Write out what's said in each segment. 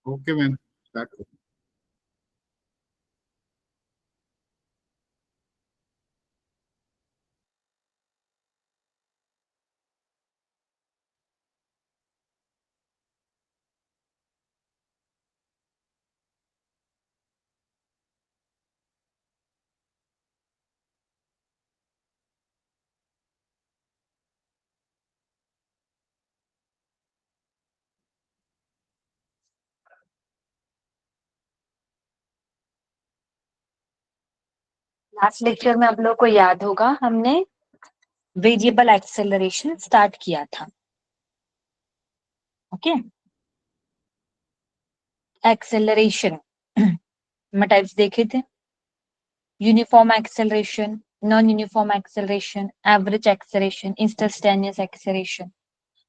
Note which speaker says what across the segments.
Speaker 1: Okay ma'am, start करो।
Speaker 2: Last lecture में आप लोग को याद होगा हमने वेरिएबल एक्सेलरेशन स्टार्ट किया था। ओके, एक्सेलरेशन में टाइप्स देखे थे, uniform acceleration, non uniform acceleration, average acceleration, instantaneous acceleration.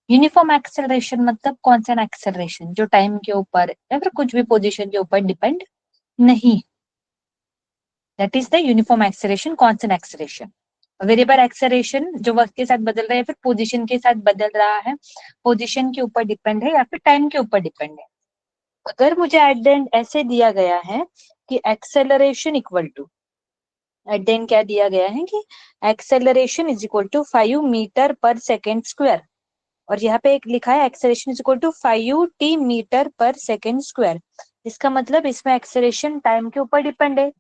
Speaker 2: Uniform acceleration मतलब कांस्टेंट एक्सेलरेशन जो टाइम के ऊपर या फिर कुछ भी पोजीशन के ऊपर डिपेंड नहीं, that is the uniform acceleration, constant acceleration. Variable acceleration जो वक्त के साथ बदल रहा है, फिर पोजीशन के साथ बदल रहा है, पोजीशन के ऊपर डिपेंड है या फिर टाइम के ऊपर डिपेंड है। अगर मुझे एट द एंड ऐसे दिया गया है कि acceleration equal to, at the end क्या दिया गया है कि acceleration is equal to 5 metre per second square, और यहाँ पे एक लिखा है acceleration is equal to 5t metre per second square. इसका मतलब इसमें एक्सेलरेशन टाइम के ऊपर डिपेंड है।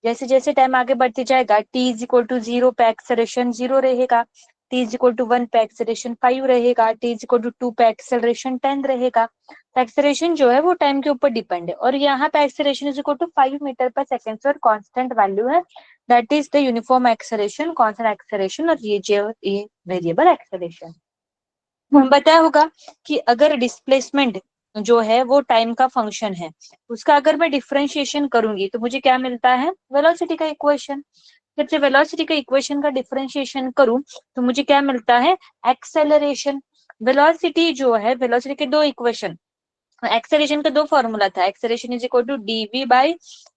Speaker 2: जैसे जैसे टाइम आगे बढ़ते जाएगा t इज इक्वल टू 0 पे एक्सेलरेशन 0 रहेगा, t इज इक्वल टू 1 पे एक्सेलरेशन 5 रहेगा, t इज इक्वल टू 2 पे एक्सेलरेशन 10 रहेगा। तो एक्सेलरेशन जो है वो टाइम के ऊपर डिपेंड है, और यहाँ पे acceleration is equal to 5 metre per second square constant value है, that is the uniform acceleration, constant acceleration, और ये वेरिएबल एक्सेलरेशन। बताया होगा कि अगर डिस्प्लेसमेंट जो है वो टाइम का फंक्शन है, उसका अगर मैं डिफरेंशिएशन करूंगी तो मुझे क्या मिलता है, वेलोसिटी का इक्वेशन। जब से वेलोसिटी का इक्वेशन का डिफरेंशिएशन करूं तो मुझे क्या मिलता है, एक्सेलरेशन। वेलोसिटी जो है, वेलोसिटी के दो इक्वेशन, एक्सेलरेशन का दो फॉर्मूला था, acceleration is equal to dv by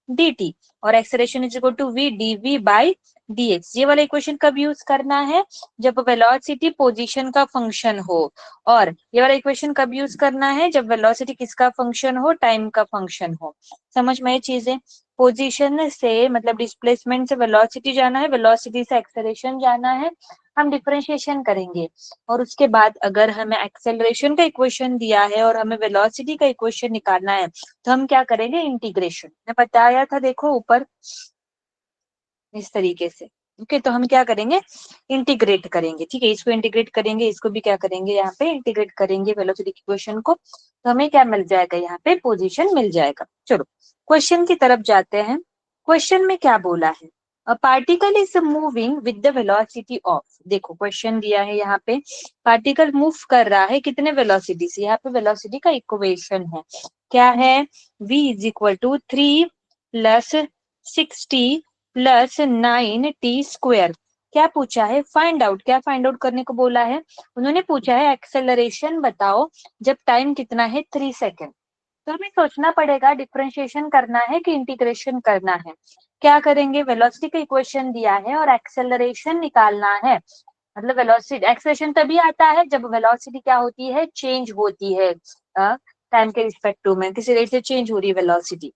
Speaker 2: dt और acceleration is equal to v dv by dx। ये वाला इक्वेशन कब यूज करना है, जब वेलोसिटी पोजीशन का फंक्शन हो, और ये वाला इक्वेशन कब यूज करना है, जब वेलोसिटी किसका फंक्शन हो, टाइम का फंक्शन हो। समझ में ये चीजें, पोजीशन से मतलब डिस्प्लेसमेंट से वेलोसिटी जाना है, वेलोसिटी से एक्सेलरेशन जाना है, हम डिफरेंशिएशन करेंगे। और उसके बाद अगर हमें एक्सेलरेशन का इक्वेशन दिया है और हमें वेलोसिटी का इक्वेशन निकालना है तो हम क्या करेंगे, इंटीग्रेशन। मैं बताया था देखो ऊपर इस तरीके से। ओके, तो हम क्या करेंगे, इंटीग्रेट करेंगे। ठीक है, इसको इंटीग्रेट करेंगे, इसको भी क्या करेंगे, यहाँ पे इंटीग्रेट करेंगे वेलोसिटी की इक्वेशन को, तो हमें क्या मिल जाएगा, यहाँ पे पोजीशन मिल जाएगा। चलो क्वेश्चन की तरफ जाते हैं। क्वेश्चन में क्या बोला है, a particle is moving with the velocity of, देखो क्वेश्चन दिया है यहाँ पे, पार्टिकल मूव कर रहा है कितने वेलोसिटी से, यहाँ पे वेलोसिटी का इक्वेशन है, क्या है, v is equal to 3 plus 60 plus 9t square. क्या पूछा है, फाइंड आउट, क्या फाइंड आउट करने को बोला है, उन्होंने पूछा है एक्सेलरेशन बताओ जब टाइम कितना है 3 सेकेंड। तो हमें सोचना पड़ेगा डिफरेंशिएशन करना है कि इंटीग्रेशन करना है। क्या करेंगे, वेलोसिटी का इक्वेशन दिया है और एक्सेलरेशन निकालना है, मतलब वेलोसिटी, एक्सेलरेशन तभी आता है जब वेलोसिटी क्या होती है, चेंज होती है टाइम के रिस्पेक्टिव में, किसी रेट से चेंज हो रही है वेलोसिटी,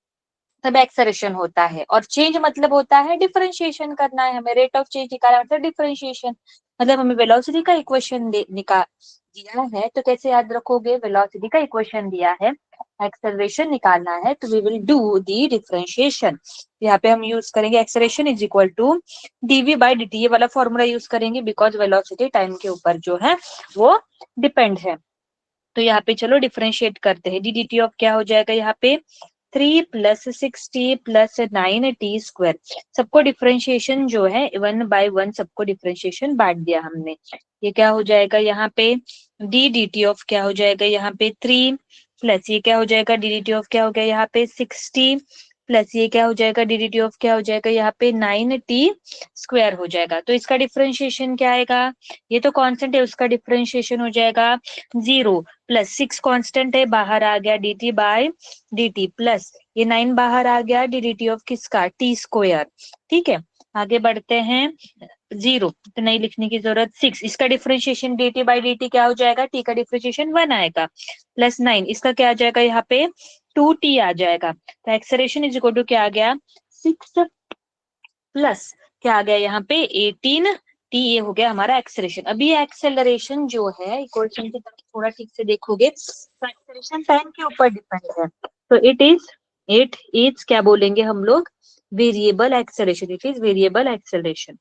Speaker 2: तब एक्सेलरेशन होता है। और चेंज मतलब होता है डिफरेंशिएशन करना है, हमें रेट ऑफ चेंज निकालना मतलब डिफरेंशिएशन, मतलब हमें वेलोसिटी का इक्वेशन निकाल दिया है तो कैसे याद रखोगे, वेलोसिटी का इक्वेशन दिया है, एक्सेलरेशन निकालना है, तो we will do the differentiation. यहाँ पे हम यूज करेंगे acceleration is equal to dv by dt, ये वाला फॉर्मूला यूज करेंगे बिकॉज वेलोसिटी टाइम के ऊपर जो है वो डिपेंड है। तो यहाँ पे चलो डिफरेंशिएट करते हैं, डी डी टी ऑफ क्या हो जाएगा, यहाँ पे 3 प्लस 60 प्लस 9t स्क्वायर, सबको डिफरेंशिएशन जो है 1 बाय 1 सबको डिफरेंशिएशन बांट दिया हमने। ये क्या हो जाएगा, यहाँ पे डी डी टी ऑफ क्या हो जाएगा, यहाँ पे 3 प्लस ये क्या हो जाएगा, डी डी टी ऑफ क्या हो गया, यहाँ पे 60 प्लस ये क्या हो जाएगा, डी डी टी ऑफ क्या हो जाएगा, यहाँ पे 9t स्क्वायर हो जाएगा। तो इसका डिफरेंशिएशन क्या आएगा, ये तो कांस्टेंट है, उसका डिफरेंशिएशन हो जाएगा 0 प्लस 6 कांस्टेंट है, बाहर आ गया dt बाय dt, प्लस ये 9 बाहर आ गया, डी डी टी ऑफ किसका, t स्क्वायर। ठीक है, आगे बढ़ते हैं, 0 तो नहीं लिखने की जरूरत, 6 इसका डिफरेंशिएशन dt बाई dt क्या हो जाएगा, t का डिफरेंशिएशन 1 आएगा, प्लस 9 इसका क्या आ जाएगा, यहाँ पे 2t आ जाएगा। तो एक्सेलरेशन इज इक्वल टू क्या आ गया, 6 प्लस क्या आ गया यहाँ पे 18 टी, ये हो गया हमारा एक्सेलरेशन। अभी ये एक्सेलरेशन जो है इक्वेशन की तरफ थोड़ा ठीक से देखोगे तो एक्सेलरेशन टाइम के ऊपर डिपेंड है। तो इट इज क्या बोलेंगे हम लोग, variable acceleration, it is variable acceleration.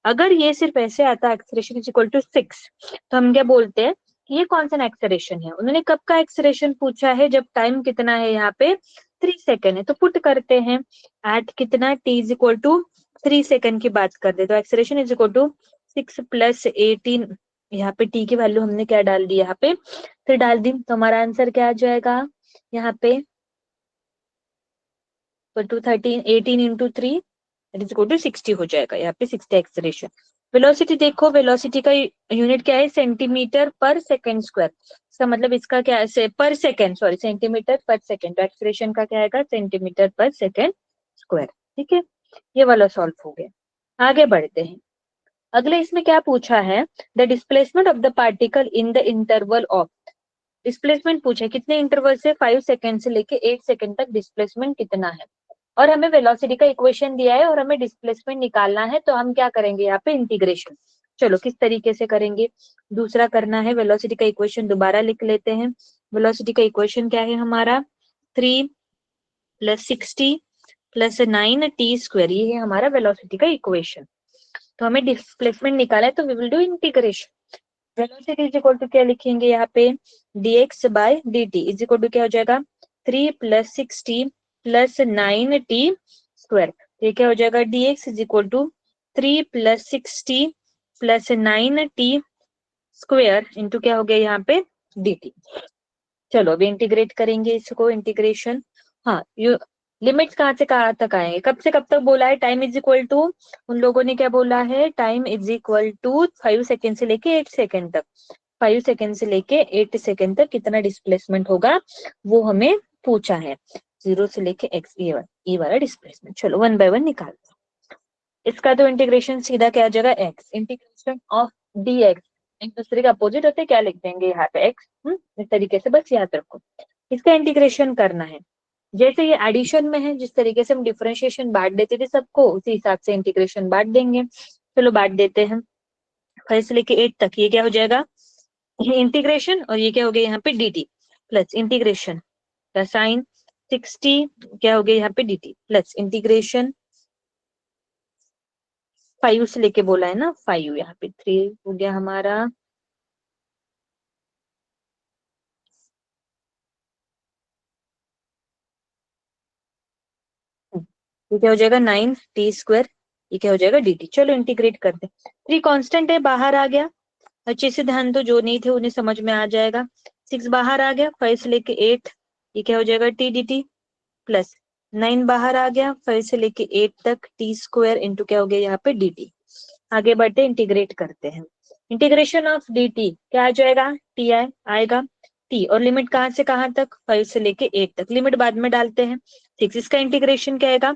Speaker 2: अगर ये सिर्फ ऐसे आता एक्सेलरेशन इज इक्वल टू 6, तो हम क्या बोलते हैं कि ये कौन सा एक्सेलरेशन है। उन्होंने कब का एक्सेलरेशन पूछा है, जब टाइम कितना है यहाँ पे 3 सेकेंड है। तो पुट करते हैं एट कितना t is equal to 3 second की बात कर दे, तो acceleration is equal to 6 plus 18, यहाँ पे t की वैल्यू हमने क्या डाल दी, यहाँ पे 3 डाल दी। तो हमारा आंसर क्या आ जाएगा यहाँ पे, तो 13 18 into 3 it is equal to 60 हो जाएगा, यहाँ पे 60 एक्सेलरेशन। वेलोसिटी देखो, वेलोसिटी का यूनिट क्या है, सेंटीमीटर पर सेकेंड स्क्वायर। इसका मतलब इसका क्या है, पर सेकेंड, सॉरी सेंटीमीटर पर सेकेंड, तो एक्सेलरेशन का क्या आएगा, सेंटीमीटर पर सेकेंड स्क्वायर। ठीक है, ये वाला सॉल्व हो गया। आगे बढ़ते हैं, अगले इसमें क्या पूछा है, the displacement of the particle in the interval of, displacement पूछा है कितने इंटरवल से, 5 सेकेंड से लेके 8 सेकेंड तक डिस्प्लेसमेंट कितना है, और हमें वेलोसिटी का इक्वेशन दिया है और हमें डिस्प्लेसमेंट निकालना है। तो हम क्या करेंगे यहाँ पे, इंटीग्रेशन। चलो किस तरीके से करेंगे, दूसरा करना है, वेलोसिटी का इक्वेशन दोबारा लिख लेते हैं। वेलोसिटी का इक्वेशन क्या है हमारा, 3 प्लस 60 प्लस 9t², ये है हमारा वेलोसिटी का इक्वेशन। तो हमें डिस्प्लेसमेंट निकाला है, तो we will do integration. Velocity is equal to क्या लिखेंगे यहाँ पे, dx by dt is equal to क्या हो जाएगा, 3 प्लस 60 प्लस 9t²। ये क्या हो जाएगा, dx is equal to 3 plus 60 plus 9t² into क्या हो गया यहाँ पे dt। चलो अभी इंटीग्रेट करेंगे इसको, इंटीग्रेशन। हाँ, यू लिमिट्स कहाँ से कहाँ तक आएंगे, कब से कब तक बोला है, टाइम इज इक्वल टू, उन लोगों ने क्या बोला है, time is equal to 5 second से लेके 8 सेकेंड तक, 5 सेकेंड से लेके 8 सेकेंड तक कितना डिस्प्लेसमेंट होगा वो हमें पूछा है, 0 से लेके x, ये वाला डिस्प्लेसमेंट। चलो वन बाय वन निकालते हैं। इसका तो इंटीग्रेशन सीधा क्या आ जाएगा, x इंटीग्रेशन ऑफ dx, एक दूसरे के अपोजिट होते क्या लिख देंगे यहाँ पे x, इस तरीके से बस याद रखो। इसका इंटीग्रेशन करना है, जैसे ये एडिशन में है, जिस तरीके से हम डिफरेंशिएशन बांट देते थे सबको, उसी हिसाब से इंटीग्रेशन बांट देंगे। चलो बांट देते हैं, 5 से लेके 8 तक, ये क्या हो जाएगा, ये इंटीग्रेशन, और ये क्या हो गया यहाँ पे dt, प्लस इंटीग्रेशन का साइन 60 क्या हो गया यहाँ पे dt, प्लस इंटीग्रेशन 5 से लेके बोला है ना, 5 यहाँ पे 3 हो गया हमारा, ये क्या हो जाएगा 9t², ये क्या हो जाएगा dt। चलो इंटीग्रेट करते हैं, 3 कांस्टेंट है बाहर आ गया, अच्छे से ध्यान दो, जो नहीं थे उन्हें समझ में आ जाएगा। 6 बाहर आ गया, 5 से लेके 8, ये क्या हो जाएगा t dt, प्लस 9 बाहर आ गया, 5 से लेके 8 तक t² इंटू क्या हो गया यहाँ पे dt। आगे बढ़ते इंटीग्रेट करते हैं, इंटीग्रेशन ऑफ dt क्या आ जाएगा, ti आएगा, t और लिमिट कहाँ से कहाँ तक, 5 से लेके 8 तक, लिमिट बाद में डालते हैं। 6 इसका इंटीग्रेशन क्या आएगा,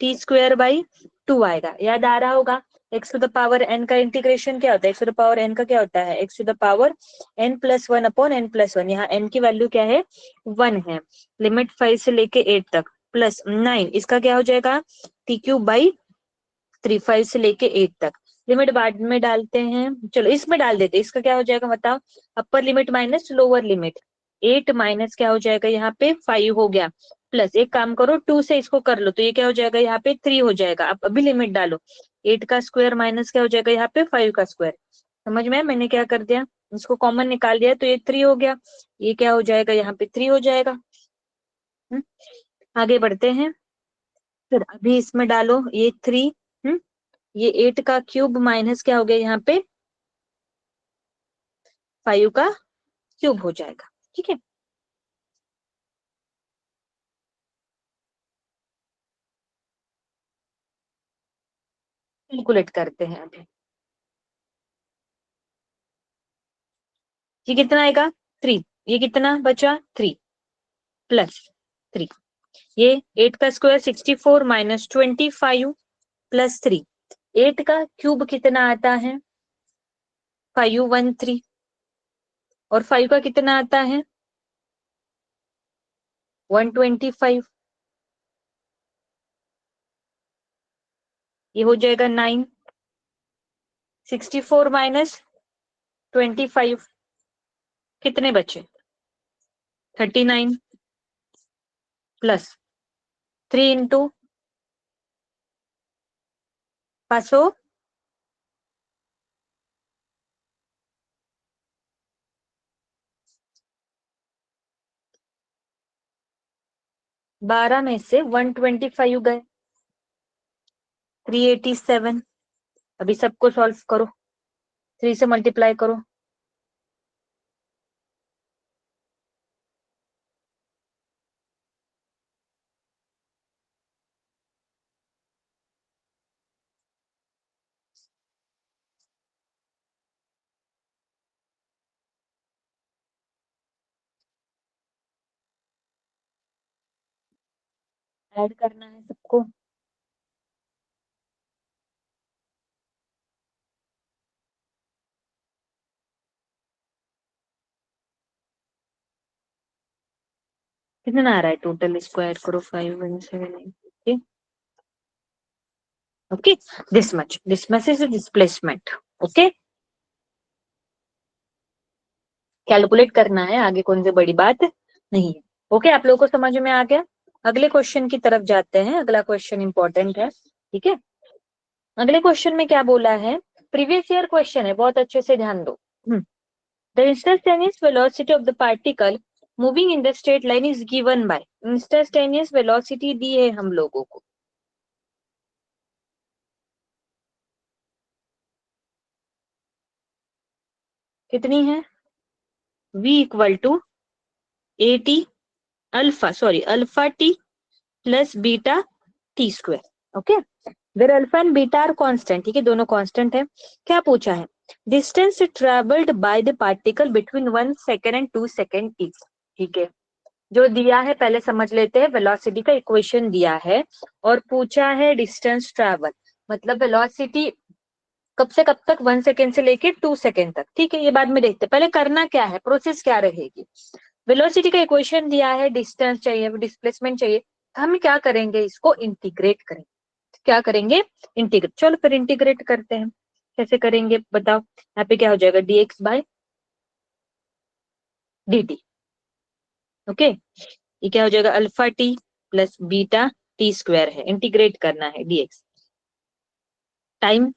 Speaker 2: t²/2 आएगा, याद आ रहा होगा। x to the power n का इंटीग्रेशन क्या होता है, x to the power n का क्या होता है, x to the power n+1 upon n+1, यहाँ n की वैल्यू क्या है 1 है, लिमिट 5 से लेके 8 तक, प्लस 9 इसका क्या हो जाएगा t³ 5 से लेके 8 तक, लिमिट बाद में डालते हैं। चलो इसमें डाल देते, इसका क्या हो जाएगा बताओ, upper limit minus lower limit, 8 minus क्या हो जाएगा यहाँ पे 5 हो गया, प्लस एक काम करो 2 से इसको कर लो, तो ये क्या हो जाएगा यहाँ पे 3 हो जाएगा। अब अभी लिमिट डालो, 8 का स्क्वायर माइनस क्या हो जाएगा यहाँ पे 5 का स्क्वायर, समझ में मैंने क्या कर दिया, इसको कॉमन निकाल दिया, तो ये 3 हो गया, ये क्या हो जाएगा यहाँ पे 3 हो जाएगा। आगे बढ़ते हैं, फिर अभी इसमें डालो ये 3, ये 8 का क्यूब माइनस क्या हो गया यहाँ पे 5 का क्यूब हो जाएगा। ठीक है, कैलकुलेट करते हैं अभी, ये कितना आएगा 3, ये कितना बचा 3 प्लस 3, ये 8 का स्क्वायर 64 माइनस 25 प्लस 3, 8 का क्यूब कितना आता है 513, और 5 का कितना आता है 125, ये हो जाएगा 9। 64 माइनस 25 कितने बचे? 39 प्लस 3 इंटू 500 12 में से 125 गए, 387। अभी सबको सॉल्व करो, 3 से मल्टीप्लाई करो। ऐड करना है सबको। कितना आ रहा है टोटल, इसको ऐड करो। 5178। Okay, this much is displacement. Okay, calculate करना है, आगे कौन सी बड़ी बात नहीं है। ओके, आप लोगों को समझ में आ गया? अगले क्वेश्चन की तरफ जाते हैं। अगला क्वेश्चन इंपॉर्टेंट है, ठीक है। अगले क्वेश्चन में क्या बोला है? प्रीवियस ईयर क्वेश्चन है, बहुत अच्छे से ध्यान दो। The instantaneous velocity of the particle moving in the straight line is given by. Instantaneous velocity दी है हम लोगों को, कितनी है? v equal to A T alpha T plus beta T square. Okay, where alpha and beta are constant, ठीक है, दोनों कांस्टेंट है। क्या पूछा है? Distance travelled by the particle between 1 second and 2 second is, ठीक है। जो दिया है पहले समझ लेते हैं। वेलोसिटी का इक्वेशन दिया है और पूछा है डिस्टेंस ट्रेवल, मतलब वेलोसिटी कब से कब तक, 1 सेकेंड से लेके 2 सेकेंड तक, ठीक है। ये बाद में देखते हैं, पहले करना क्या है, प्रोसेस क्या रहेगी। वेलोसिटी का इक्वेशन दिया है, डिस्टेंस चाहिए, डिस्प्लेसमेंट चाहिए, तो हम क्या करेंगे, इसको इंटीग्रेट करेंगे। क्या करेंगे? इंटीग्रेट। चलो फिर इंटीग्रेट करते हैं। कैसे करेंगे बताओ? यहाँ पे क्या हो जाएगा? dx by dt। ओके, ये क्या हो जाएगा? Alpha T plus beta T square है, इंटीग्रेट करना है dx। टाइम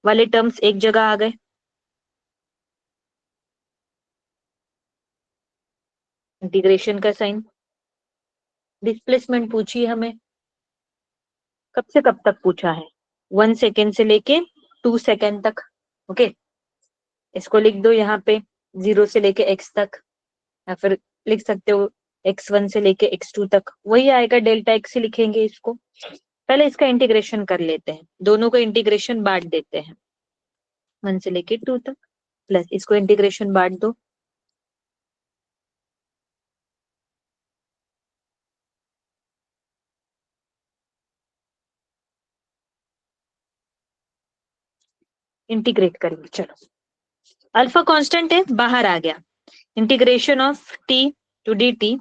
Speaker 2: वाले टर्म्स एक जगह आ गए, इंटीग्रेशन का साइन। डिस्प्लेसमेंट पूछी हमें, कब से कब तक पूछा है? 1 सेकेंड से लेके 2 सेकेंड तक। ओके, इसको लिख दो यहाँ पे 0 से लेके x तक, या फिर लिख सकते हो x1 से लेके x2 तक, वही आएगा, डेल्टा x ही लिखेंगे इसको। पहले इसका इंटीग्रेशन कर लेते हैं, दोनों को इंटीग्रेशन बांट देते हैं, 1 से लेके 2 तक, प्लस इसको इंटीग्रेशन बांट दो। इंटीग्रेट करेंगे, चलो। अल्फा कांस्टेंट है, बाहर आ गया। Integration of t two d t,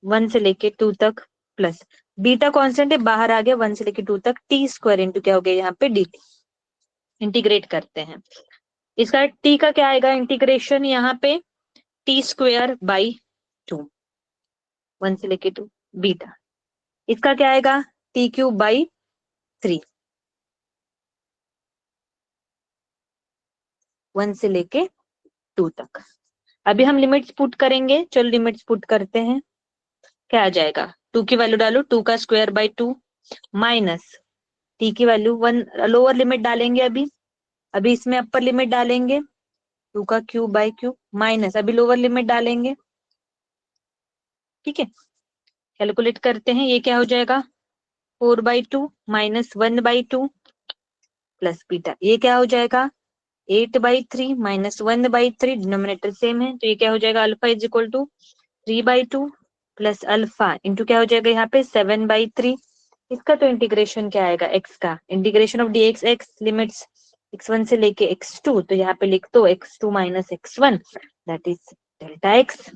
Speaker 2: 1 से लेके 2 तक, प्लस बीटा कांस्टेंट है, बाहर आ गया, 1 से लेके 2 तक, टी स्क्वायर इंटू क्या हो गया यहाँ पे डी टी। इंटीग्रेट करते हैं, इसका टी का क्या आएगा इंटीग्रेशन यहाँ पे? टी स्क्वायर बाई 2, 1 से लेके 2 बीटा। इसका क्या आएगा? टी क्यूब बाई 3, 1 से लेके 2 तक। अभी हम लिमिट्स पुट करेंगे, चलो लिमिट्स पुट करते हैं। क्या आ जाएगा? 2 की वैल्यू डालो, 2 का स्क्वायर बाई 2 माइनस टी की वैल्यू 1, लोअर लिमिट डालेंगे अभी। अभी इसमें अपर लिमिट डालेंगे, 2 का क्यूब बाई क्यूब माइनस अभी लोअर लिमिट डालेंगे, ठीक है। कैलकुलेट करते हैं, ये क्या हो जाएगा? 4/2 माइनस 1/2 प्लस बीटा, ये क्या हो जाएगा? 8/3 माइनस 1/3, डिनोमिनेटर सेम है, तो ये क्या हो जाएगा? Alpha is equal to 3/2 plus alpha into क्या हो जाएगा यहाँ पे? 7/3। इसका तो इंटीग्रेशन क्या आएगा? एक्स का integration of D x, x limits x1 से लेके x2, तो यहाँ पे लिख दो x2 minus x1, that is delta x.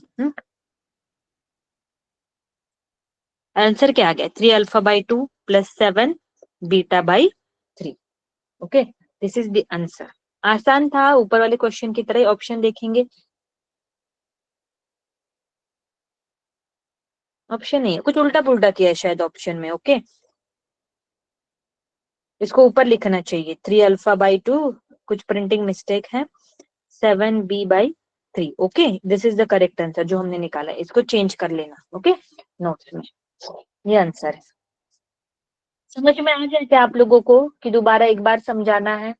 Speaker 2: Answer क्या आ गया, 3 alpha by 2 plus 7 beta by 3। Okay, this is the answer. आसान था, ऊपर वाले क्वेश्चन की तरह। ऑप्शन देखेंगे, ऑप्शन नहीं है, कुछ उल्टा पुल्टा किया है शायद ऑप्शन में। ओके, इसको ऊपर लिखना चाहिए 3 अल्फा बाई 2, कुछ प्रिंटिंग मिस्टेक है, 7 b by 3। Okay, this is the correct answer जो हमने निकाला है। इसको चेंज कर लेना ओके नोट्स में। ये आंसर है। समझ में आ जाए क्या आप लोगों को कि दोबारा एक बार समझाना है?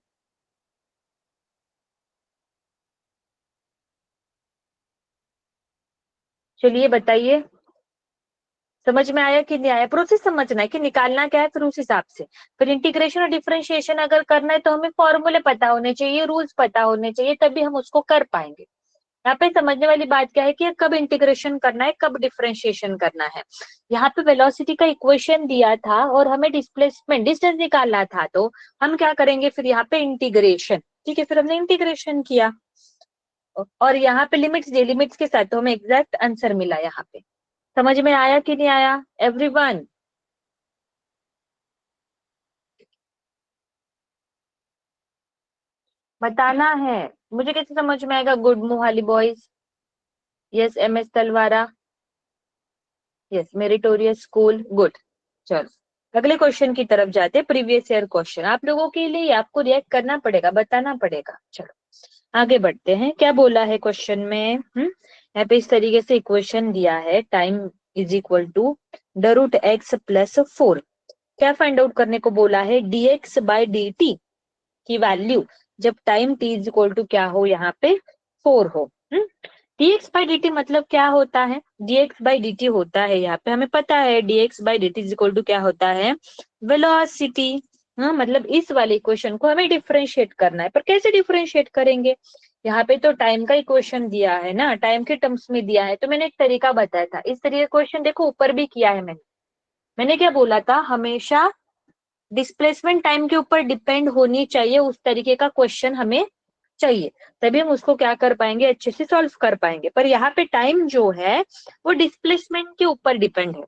Speaker 2: चलिए बताइए, समझ में आया कि नहीं आया? प्रोसेस समझना है कि निकालना क्या है, फिर उस हिसाब से। फिर इंटीग्रेशन और डिफरेंशिएशन अगर करना है तो हमें फॉर्मूले पता होने चाहिए, रूल्स पता होने चाहिए, तभी हम उसको कर पाएंगे। यहाँ पे समझने वाली बात क्या है कि कब इंटीग्रेशन करना है, कब डिफरेंशिएशन करना है। यहाँ पे वेलोसिटी का इक्वेशन दिया था और हमें डिस्प्लेसमेंट डिस्टेंस निकालना था, तो हम क्या करेंगे फिर यहाँ पे इंटीग्रेशन। ठीक है, फिर हमने इंटीग्रेशन किया और यहाँ पे लिमिट्स दिए, लिमिट्स के साथ तो हमें एग्जैक्ट आंसर मिला यहाँ पे। समझ में आया कि नहीं आया एवरीवन? बताना है, मुझे कैसे समझ में आएगा? Good Mohali boys, yes M S Talwara, yes meritorious school, good. चलो अगले क्वेश्चन की तरफ जाते हैं, प्रीवियस ईयर क्वेश्चन। आप लोगों के लिए आपको रिएक्ट करना पड़ेगा, बताना पड़ेगा। चलो आगे बढ़ते हैं, क्या बोला है क्वेश्चन में। यहाँ पे इस तरीके से इक्वेशन दिया है, time is equal to the root x plus 4। क्या फाइंड आउट करने को बोला है? dx बाई dt की वैल्यू जब time t is equal to क्या हो, यहाँ पे 4 हो। dx बाई dt मतलब क्या होता है? dx बाई dt होता है, यहाँ पे हमें पता है dx by dt is equal to क्या होता है, वेलोसिटी। हाँ, मतलब इस वाले इक्वेशन को हमें डिफरेंशिएट करना है, पर कैसे डिफरेंशिएट करेंगे? यहाँ पे तो टाइम का इक्वेशन दिया है ना, टाइम के टर्म्स में दिया है, तो मैंने एक तरीका बताया था। इस तरीके क्वेश्चन देखो ऊपर भी किया है मैंने क्या बोला था, हमेशा डिस्प्लेसमेंट टाइम के ऊपर डिपेंड होनी चाहिए, उस तरीके का क्वेश्चन हमें चाहिए, तभी हम उसको क्या कर पाएंगे, अच्छे से सॉल्व कर पाएंगे। पर यहाँ पे टाइम जो है वो डिस्प्लेसमेंट के ऊपर डिपेंड है।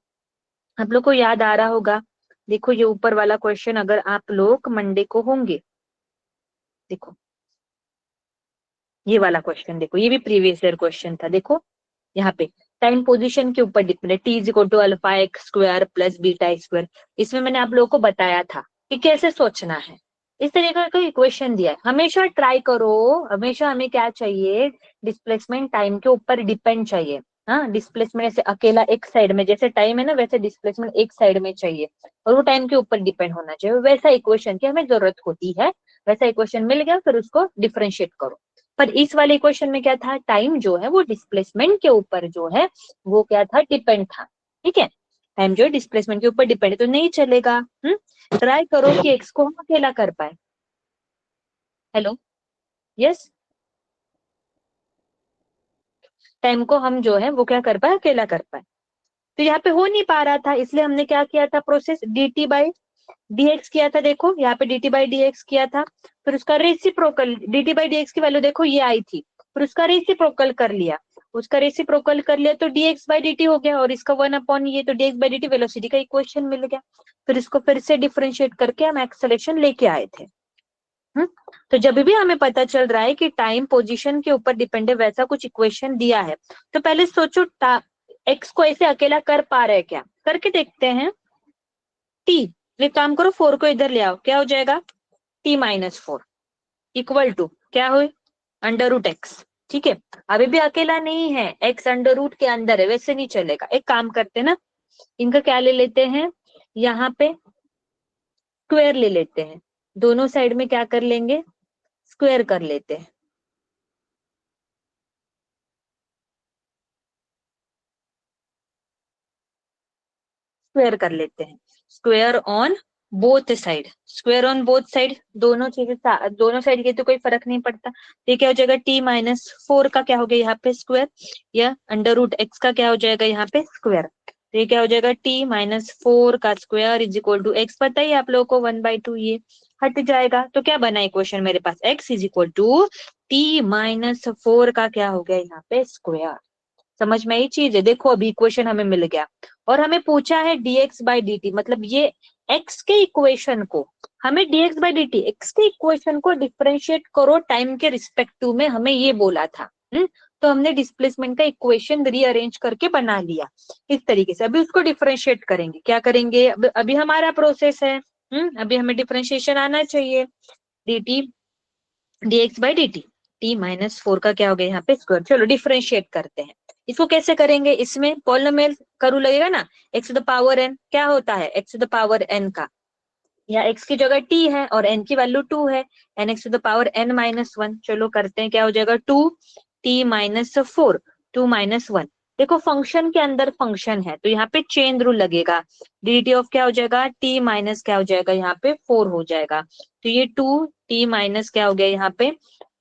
Speaker 2: आप लोग को याद आ रहा होगा, देखो ये ऊपर वाला क्वेश्चन अगर आप लोग मंडे को होंगे, देखो ये वाला क्वेश्चन देखो, ये भी प्रीवियस ईयर क्वेश्चन था। देखो यहाँ पे टाइम पोजीशन के ऊपर डिपेंड है, t is equal to alpha x square plus beta square. इसमें मैंने आप लोगों को बताया था कि कैसे सोचना है। इस तरीके का इक्वेशन दिया है, हमेशा ट्राई करो, हमेशा हमें क्या चाहिए, डिस्प्लेसमेंट टाइम के ऊपर डिपेंड चाहिए। हाँ, डिस्प्लेसमेंट ऐसे अकेला एक साइड में, जैसे टाइम है ना वैसे डिस्प्लेसमेंट एक साइड में चाहिए और वो टाइम के ऊपर डिपेंड होना चाहिए, वैसा इक्वेशन की हमें जरूरत होती है। वैसा इक्वेशन मिल गया, फिर उसको डिफरेंशिएट करो। पर इस वाले क्वेश्चन में क्या था, टाइम जो है वो डिस्प्लेसमेंट के ऊपर जो है वो क्या था, डिपेंड था। ठीक है, टाइम जो है डिस्प्लेसमेंट के ऊपर डिपेंड है, तो नहीं चलेगा। ट्राई करो कि एक्स को हम अकेला कर पाए। हेलो, यस, टाइम को हम जो है वो क्या कर पाए, अकेला कर पाए। तो यहाँ पे हो नहीं पा रहा था, इसलिए हमने क्या किया था, प्रोसेस dt बाई dx किया था। देखो यहाँ पे dt बाई dx किया था, फिर उसका रेसिप्रोकल, dt बाई dx की वैल्यू देखो ये आई थी, फिर उसका रेसिप्रोकल कर लिया। उसका रेसिप्रोकल कर लिया तो dx बाई dt हो गया, और इसका 1 अपॉन ये, तो dx बाई dt वेलोसिटी का इक्वेशन मिल गया। फिर इसको फिर से डिफरेंशिएट करके हम एक्सेलरेशन लेके आए थे। हम्म तो जब भी हमें पता चल रहा है कि टाइम पोजीशन के ऊपर डिपेंड है, वैसा कुछ इक्वेशन दिया है, तो पहले सोचो एक्स को ऐसे अकेला कर पा रहे हैं क्या, करके देखते हैं। टी, एक काम करो 4 को इधर ले आओ, क्या हो जाएगा, t-4 इक्वल टू क्या हो, अंडर रूट एक्स। ठीक है, अभी भी अकेला नहीं है, एक्स अंडर रूट के अंदर है, वैसे नहीं चलेगा। एक काम करते हैं ना, इनका क्या ले लेते हैं, यहाँ पे स्क्वायर ले लेते हैं, दोनों साइड में क्या कर लेंगे, स्क्वायर कर लेते हैं। स्क्वायर कर लेते हैं, square on both side, square on both side, दोनों चीजें दोनों साइड के तो कोई फर्क नहीं पड़ता। तो ये क्या हो जाएगा, t-4 का क्या हो गया यहाँ पे स्क्वायर, या अंडर रूट एक्स का क्या हो जाएगा यहाँ पे स्क्वायर। तो ये क्या हो जाएगा, t-4 का square is equal to x, पता ही आप लोगों को 1/2, ये हट जाएगा। तो क्या बना इक्वेशन मेरे पास, x is equal to t-4 का क्या हो गया यहाँ पे स्क्वायर। समझ में ये चीज है। देखो अभी इक्वेशन हमें मिल गया और हमें पूछा है dx बाई dt, मतलब ये x के इक्वेशन को, हमें dx बाई dt x के इक्वेशन को डिफरेंशिएट करो टाइम के रिस्पेक्टिव में, हमें ये बोला था। तो हमने डिस्प्लेसमेंट का इक्वेशन रीअरेंज करके बना लिया इस तरीके से। अभी उसको डिफरेंशिएट करेंगे, क्या करेंगे, अभी हमारा प्रोसेस है, अभी हमें डिफरेंशिएशन आना चाहिए। dt dx by dt, t minus 4 का क्या हो गया यहाँ पे स्क्वायर। चलो डिफरेंशिएट करते हैं। इसको कैसे करेंगे, इसमें पॉलिनोमियल करू लगेगा ना, x to the power n क्या होता है, x to the power n का, या x की जगह t है और n की वैल्यू 2 है, n x to the power n minus 1। चलो करते हैं, क्या हो जाएगा 2 t माइनस 4, 2 माइनस 1। देखो फंक्शन के अंदर फंक्शन है तो यहाँ पे चेन रूल लगेगा, dt ऑफ क्या हो जाएगा t माइनस क्या हो जाएगा यहाँ पे 4 हो जाएगा। तो ये 2 t माइनस क्या हो गया यहाँ पे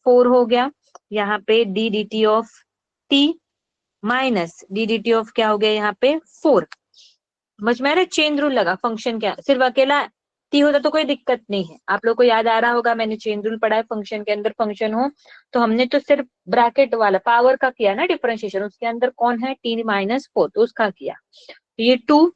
Speaker 2: 4 हो गया, यहाँ पे d dt of t minus d dt of क्या हो गया यहाँ पे 4। समझ में आ रहा है, चेन रूल लगा फंक्शन क्या, सिर्फ अकेला टी होता तो कोई दिक्कत नहीं है। आप लोग को याद आ रहा होगा, मैंने चेन रूल पढ़ा है, फंक्शन के अंदर फंक्शन हो तो हमने तो सिर्फ ब्रैकेट वाला पावर का किया ना डिफरेंशिएशन, उसके अंदर कौन है टी माइनस 4, तो उसका किया। तो ये 2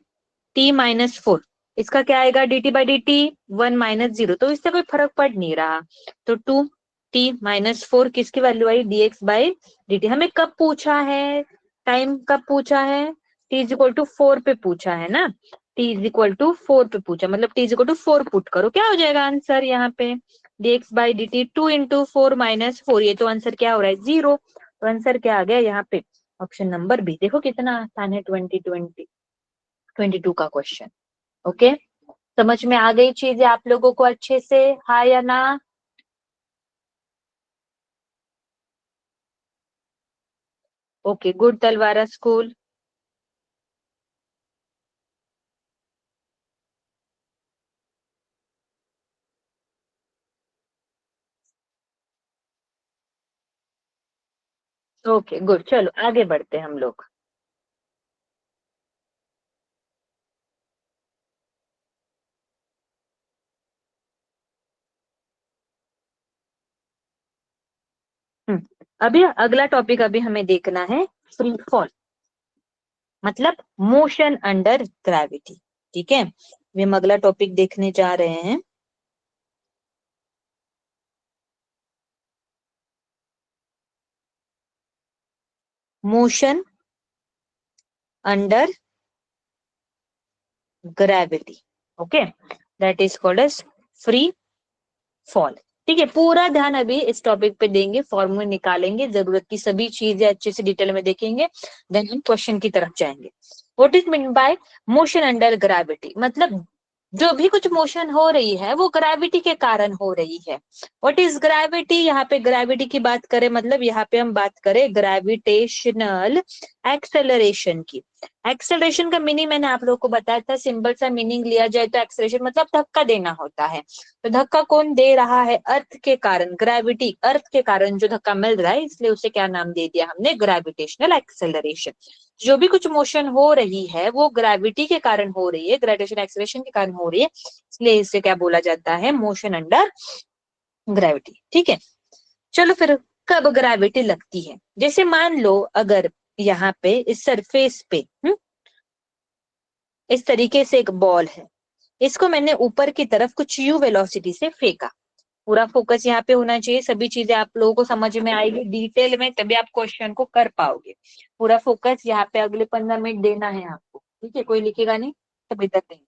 Speaker 2: टी माइनस 4, इसका क्या आएगा D T by d t 1 minus 0, तो इससे कोई फर्क पड़ नहीं रहा। तो 2 टी माइनस 4 किसकी value I D x by d T. हमें कब पूछा है, टाइम कब पूछा है, टी इज इक्वल टू 4 पे पूछा है ना, टी इज इक्वल टू 4 पे पूछा, मतलब t is equal to 4 put करो, क्या हो जाएगा आंसर यहाँ पे d x by d t 2 into 4 minus 4, ये तो आंसर क्या हो रहा है 0। तो आंसर क्या आ गया यहाँ पे ऑप्शन नंबर बी। देखो कितना आसान है 2022 का क्वेश्चन। ओके, समझ में आ गई चीजें आप लोगों को अच्छे से, हाँ या ना। ओके गुड तलवारा स्कूल। ओके गुड, चलो आगे बढ़ते हैं हम लोग। अभी अगला टॉपिक अभी हमें देखना है फ्री फॉल, मतलब मोशन अंडर ग्रेविटी। ठीक है, अभी हम अगला टॉपिक देखने जा रहे हैं। Motion under gravity, okay, that is called as free fall. ठीक है, पूरा ध्यान अभी इस टॉपिक पे देंगे, फॉर्मूले निकालेंगे, जरूरत की सभी चीजें अच्छे से डिटेल में देखेंगे, देन हम क्वेश्चन की तरफ जाएंगे। What is mean by motion under gravity, मतलब जो भी कुछ मोशन हो रही है वो ग्रेविटी के कारण हो रही है। व्हाट इज ग्रेविटी, यहाँ पे ग्रेविटी की बात करें, मतलब यहाँ पे हम बात करें ग्रेविटेशनल एक्सेलरेशन की। एक्सेलरेशन का मीनिंग मैंने आप लोगों को बताया था, सिंपल सा मीनिंग लिया जाए तो एक्सेलरेशन मतलब धक्का देना होता है। तो धक्का कौन दे रहा है, अर्थ के कारण, ग्रेविटी अर्थ के कारण जो धक्का मिल रहा है, इसलिए उसे क्या नाम दे दिया हमने ग्रेविटेशनल एक्सेलरेशन। जो भी कुछ मोशन हो रही है वो ग्रेविटी के कारण हो रही है, ग्रेविटेशन एक्सेलरेशन के कारण हो रही है, इसलिए इसे क्या बोला जाता है मोशन अंडर ग्रेविटी। ठीक है, चलो फिर कब ग्रेविटी लगती है, जैसे मान लो अगर यहाँ पे इस सरफेस पे इस तरीके से एक बॉल है, इसको मैंने ऊपर की तरफ कुछ यू वेलोसिटी से फेंका। पूरा फोकस यहाँ पे होना चाहिए, सभी चीजें आप लोगों को समझ में आएगी डिटेल में, तभी आप क्वेश्चन को कर पाओगे। पूरा फोकस यहाँ पे अगले 15 मिनट देना है आपको। ठीक है, कोई लिखेगा नहीं तब इधर नहीं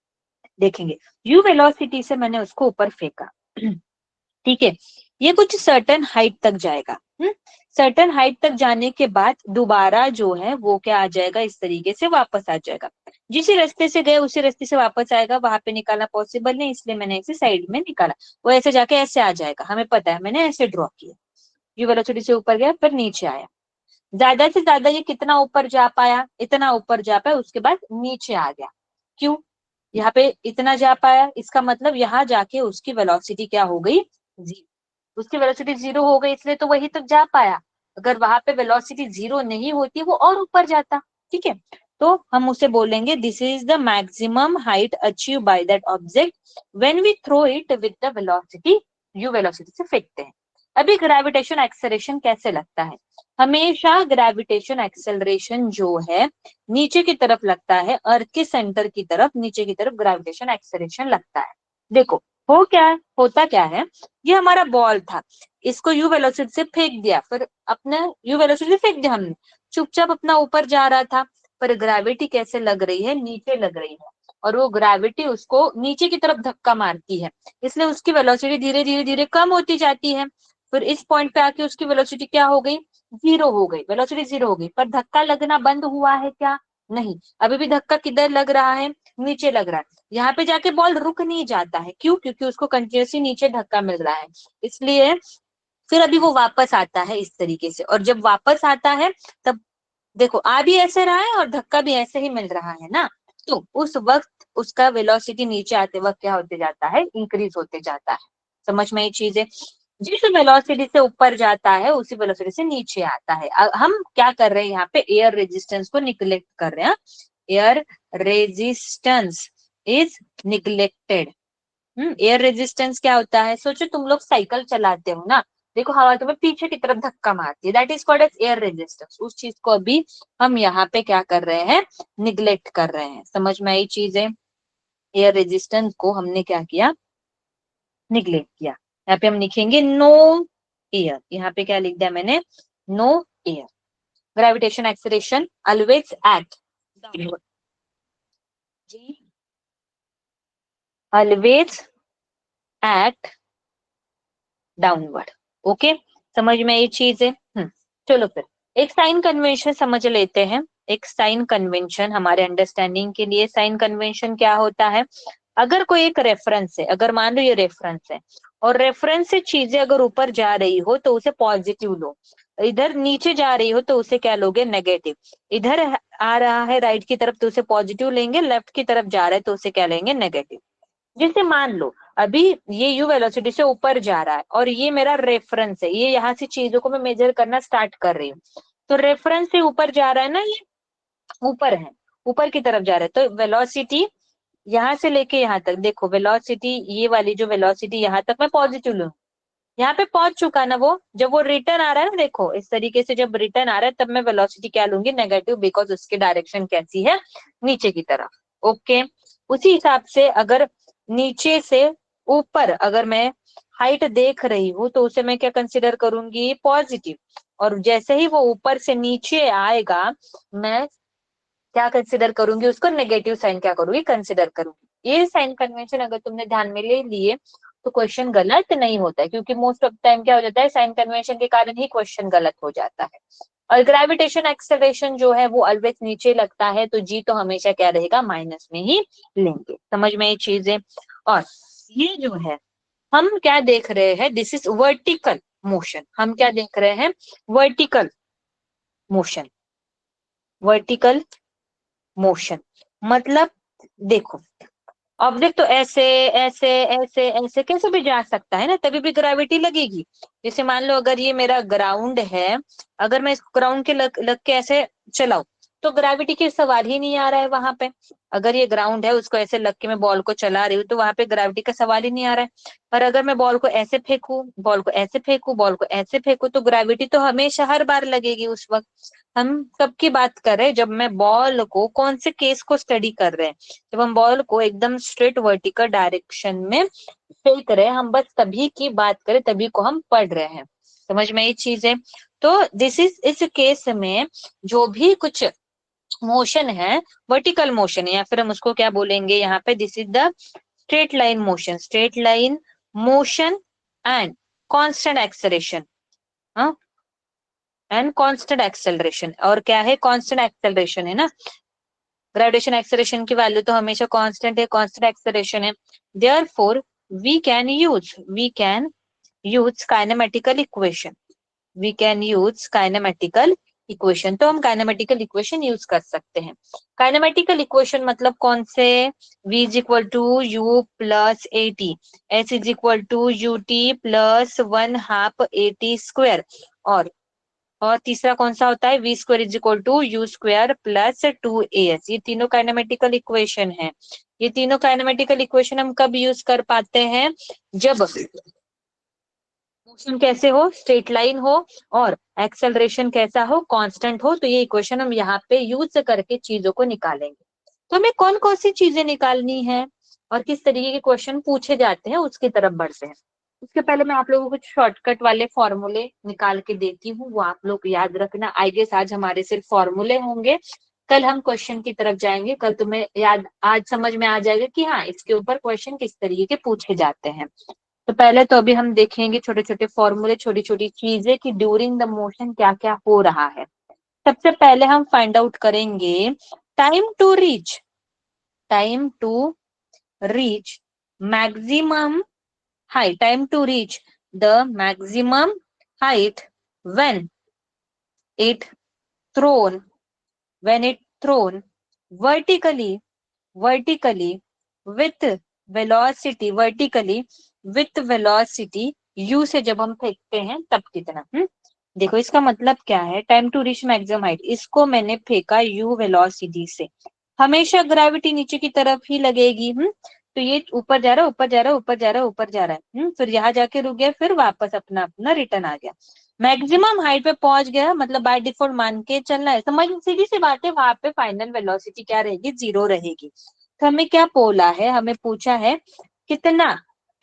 Speaker 2: देखेंगे। यू वेलोसिटी से मैंने उसको ऊपर फेंका, ठीक है, ये कुछ सर्टेन हाइट तक जाएगा। सर्टेन हाइट तक जाने के बाद दोबारा जो है वो क्या आ जाएगा, इस तरीके से वापस आ जाएगा। जिस रास्ते से गए उसी रास्ते से वापस आएगा, वहां पे निकालना पॉसिबल नहीं, इसलिए मैंने इसे साइड में निकाला। वो ऐसे जाके ऐसे आ जाएगा, हमें पता है, मैंने ऐसे ड्रॉ किया। ये वेलोसिटी से ऊपर गया फिर नीचे आया, ज्यादा से ज्यादा ये कितना ऊपर जा पाया, इतना ऊपर जा पाया, उसके बाद नीचे आ गया। क्यों, यहाँ पे इतना जा पाया, इसका मतलब यहाँ जाके उसकी वेलोसिटी क्या हो गई, जीरो। उसकी वेलोसिटी जीरो हो गई, इसलिए तो वही तक जा पाया। अगर वहां पे वेलोसिटी जीरो नहीं होती वो और ऊपर जाता। ठीक है, तो हम उसे बोलेंगे this is the maximum height achieve by that object when we throw it with the velocity, u velocity से फेंकते हैं। अभी ग्रेविटेशन एक्सेलरेशन कैसे लगता है? हमेशा ग्रेविटेशन एक्सेलरेशन जो है नीचे की तरफ लगता है, अर्थ के सेंटर की तरफ नीचे की तरफ ग्रेविटेशन एक्सेलरेशन लगता है। देखो होता क्या है, ये हमारा बॉल था, इसको यू वेलोसिटी से फेंक दिया, फिर अपने यू वेलोसिटी से फेंक दिया हमने, चुपचाप अपना ऊपर जा रहा था, पर ग्रेविटी कैसे लग रही है, नीचे लग रही है, और वो ग्रेविटी उसको नीचे की तरफ धक्का मारती है, इसलिए उसकी वेलोसिटी धीरे धीरे धीरे कम होती जाती है। फिर इस पॉइंट पे आके उसकी वेलोसिटी क्या हो गई, जीरो हो गई, वेलोसिटी जीरो हो गई, पर धक्का लगना बंद हुआ है क्या? नहीं, अभी भी धक्का किधर लग रहा है, नीचे लग रहा है। यहाँ पे जाके बॉल रुक नहीं जाता है, क्यों? क्योंकि उसको कंटिन्यूसली नीचे धक्का मिल रहा है, इसलिए फिर अभी वो वापस आता है इस तरीके से, और जब वापस आता है तब देखो आ भी ऐसे रहा है और धक्का भी ऐसे ही मिल रहा है ना, तो उस वक्त उसका वेलोसिटी नीचे आते वक्त क्या होते जाता है, इंक्रीज होते जाता है। समझ में ये चीज है? जिस वेलोसिटी से ऊपर जाता है उसी वेलोसिटी से नीचे आता है। हम क्या कर रहे हैं यहाँ पे, एयर रेजिस्टेंस को निग्लेक्ट कर रहे हैं। Air resistance is neglected. Air resistance क्या होता है? सोचो तुम लोग साइकिल चलाते हो ना, देखो हवा तुम्हें पीछे की तरफ धक्का मारती है, that is called as air resistance. उस चीज को अभी हम यहाँ पे क्या कर रहे हैं, निग्लेक्ट कर रहे हैं। समझ में आई चीज है? एयर रेजिस्टेंस को हमने क्या किया, निग्लेक्ट किया। यहाँ पे हम लिखेंगे नो एयर, यहाँ पे क्या लिख दिया मैंने, no air. Gravitation acceleration always act G, always act downward. Okay, समझ में ये चीज है? चलो फिर एक साइन कन्वेंशन समझ लेते हैं। एक साइन कन्वेंशन हमारे अंडरस्टैंडिंग के लिए, साइन कन्वेंशन क्या होता है, अगर कोई एक रेफरेंस है, अगर मान लो ये रेफरेंस है और रेफरेंस से चीजें अगर ऊपर जा रही हो तो उसे पॉजिटिव लो, इधर नीचे जा रही हो तो उसे क्या लोगे, नेगेटिव। इधर आ रहा है राइट की तरफ तो उसे पॉजिटिव लेंगे, लेफ्ट की तरफ जा रहा है तो उसे क्या लेंगे, नेगेटिव। जैसे मान लो अभी ये यू वेलोसिटी से ऊपर जा रहा है और ये मेरा रेफरेंस है, ये यहाँ से चीजों को मैं मेजर करना स्टार्ट कर रही हूँ, तो रेफरेंस से ऊपर जा रहा है ना, ये ऊपर है, ऊपर की तरफ जा रहा है, तो वेलोसिटी यहाँ से लेके यहाँ तक, देखो वेलोसिटी, ये वाली जो वेलोसिटी यहाँ तक मैं पॉजिटिव लूँ, यहाँ पे पहुंच चुका ना वो, जब वो रिटर्न आ रहा है ना, देखो इस तरीके से जब रिटर्न आ रहा है तब मैं वेलोसिटी क्या लूंगी, नेगेटिव, बिकॉज उसकी डायरेक्शन कैसी है, नीचे की तरफ। ओके, उसी हिसाब से अगर नीचे से ऊपर अगर मैं हाइट देख रही हूँ तो उसे मैं क्या कंसिडर करूंगी, पॉजिटिव, और जैसे ही वो ऊपर से नीचे आएगा मैं क्या कंसिडर करूंगी, उसको नेगेटिव साइन क्या करूंगी, कंसिडर करूंगी। ये साइन कन्वेंशन अगर तुमने ध्यान में ले लिए तो क्वेश्चन गलत नहीं होता है, क्योंकि मोस्ट ऑफ टाइम क्या हो जाता है, साइन कन्वेंशन के कारण ही क्वेश्चन गलत हो जाता है। और ग्रेविटेशन एक्सेलरेशन जो है वो ऑलवेज नीचे लगता है, तो जी तो हमेशा क्या रहेगा, माइनस में ही लेंगे। समझ में ये चीजें? और ये जो है हम क्या देख रहे हैं, दिस इज वर्टिकल मोशन। हम क्या देख रहे हैं, वर्टिकल मोशन। वर्टिकल मोशन मतलब देखो, ऑब्जेक्ट तो ऐसे ऐसे ऐसे ऐसे कैसे भी जा सकता है ना, तभी भी ग्रेविटी लगेगी। जैसे मान लो अगर ये मेरा ग्राउंड है, अगर मैं इस ग्राउंड के लग के ऐसे चलाऊं तो ग्रेविटी की सवाल ही नहीं आ रहा है वहां पे। अगर ये ग्राउंड है उसको ऐसे लग के मैं बॉल को चला रही हूँ तो वहां पे ग्रेविटी का सवाल ही नहीं आ रहा है। पर अगर मैं बॉल को ऐसे फेंकू, बॉल को ऐसे फेंकू, बॉल को ऐसे फेंकू तो ग्रेविटी तो हमेशा हर बार लगेगी उस वक्त। हम कब की बात कर रहे हैं, जब मैं बॉल को, कौन से केस को स्टडी कर रहे हैं, जब हम बॉल को एकदम स्ट्रेट वर्टिकल डायरेक्शन में फेंक रहे हैं, हम बस तभी की बात करें, तभी को हम पढ़ रहे हैं। समझ में ये चीज है? तो दिस इज, इस केस में जो भी कुछ मोशन है वर्टिकल मोशन है, या फिर हम उसको क्या बोलेंगे यहाँ पे, this is the straight line motion, straight line motion and constant acceleration, and constant acceleration. और क्या है, कांस्टेंट एक्सेलरेशन है ना, ग्रेविटेशन एक्सेलरेशन की वैल्यू तो हमेशा कांस्टेंट है, कांस्टेंट एक्सेलरेशन है। Therefore we can use kinematical equation, we can use kinematical equation. तो हम काइनेमेटिकल इक्वेशन यूज कर सकते हैं। काइनेमेटिकल इक्वेशन मतलब कौन से, v is equal to u plus a t, s is equal to u t plus 1/2 a t square, और तीसरा कौन सा होता है, v square is equal to u square plus 2as। ये तीनों काइनेमेटिकल इक्वेशन है। ये तीनों काइनेमेटिकल इक्वेशन हम कब यूज कर पाते हैं, जब मोशन कैसे हो, स्ट्रेट लाइन हो, और एक्सेलरेशन कैसा हो, कांस्टेंट हो। तो ये इक्वेशन हम यहाँ पे यूज करके चीजों को निकालेंगे। तो हमें कौन कौन सी चीजें निकालनी है और किस तरीके के क्वेश्चन पूछे जाते हैं उसकी तरफ बढ़ते हैं। उसके पहले मैं आप लोगों को कुछ शॉर्टकट वाले फॉर्मूले निकाल के देती हूँ, वो आप लोग याद रखना। आई गेस आज हमारे सिर्फ फॉर्मूले होंगे, कल हम क्वेश्चन की तरफ जाएंगे। कल तुम्हें याद, आज समझ में आ जाएगा कि हाँ इसके ऊपर क्वेश्चन किस तरीके के पूछे जाते हैं। तो पहले तो अभी हम देखेंगे छोटे छोटे फॉर्मूले, छोटी छोटी चीजें कि ड्यूरिंग द मोशन क्या क्या हो रहा है। सबसे पहले हम फाइंड आउट करेंगे time to reach, time to reach maximum height, time to reach the maximum height when it thrown, when it thrown vertically, vertically with velocity, vertically with velocity u से जब हम फेंकते हैं तब कितना। देखो इसका मतलब क्या है, time to reach maximum height, इसको मैंने फेंका u वेलोसिटी से, हमेशा ग्रेविटी नीचे की तरफ ही लगेगी। तो ये ऊपर जा रहा है, ऊपर जा रहा है, ऊपर जा रहा है, ऊपर जा रहा है। फिर यहाँ जाके रुक गया, फिर वापस अपना अपना रिटर्न आ गया, मैक्सिमम हाइट पे पहुंच गया, मतलब बाय डिफॉल्ट मान के चलना है। समझ, सीधी सी बात है, वहां पे फाइनल वेलोसिटी क्या रहेगी, 0 रहेगी। तो हमें क्या बोला है, हमें पूछा है कितना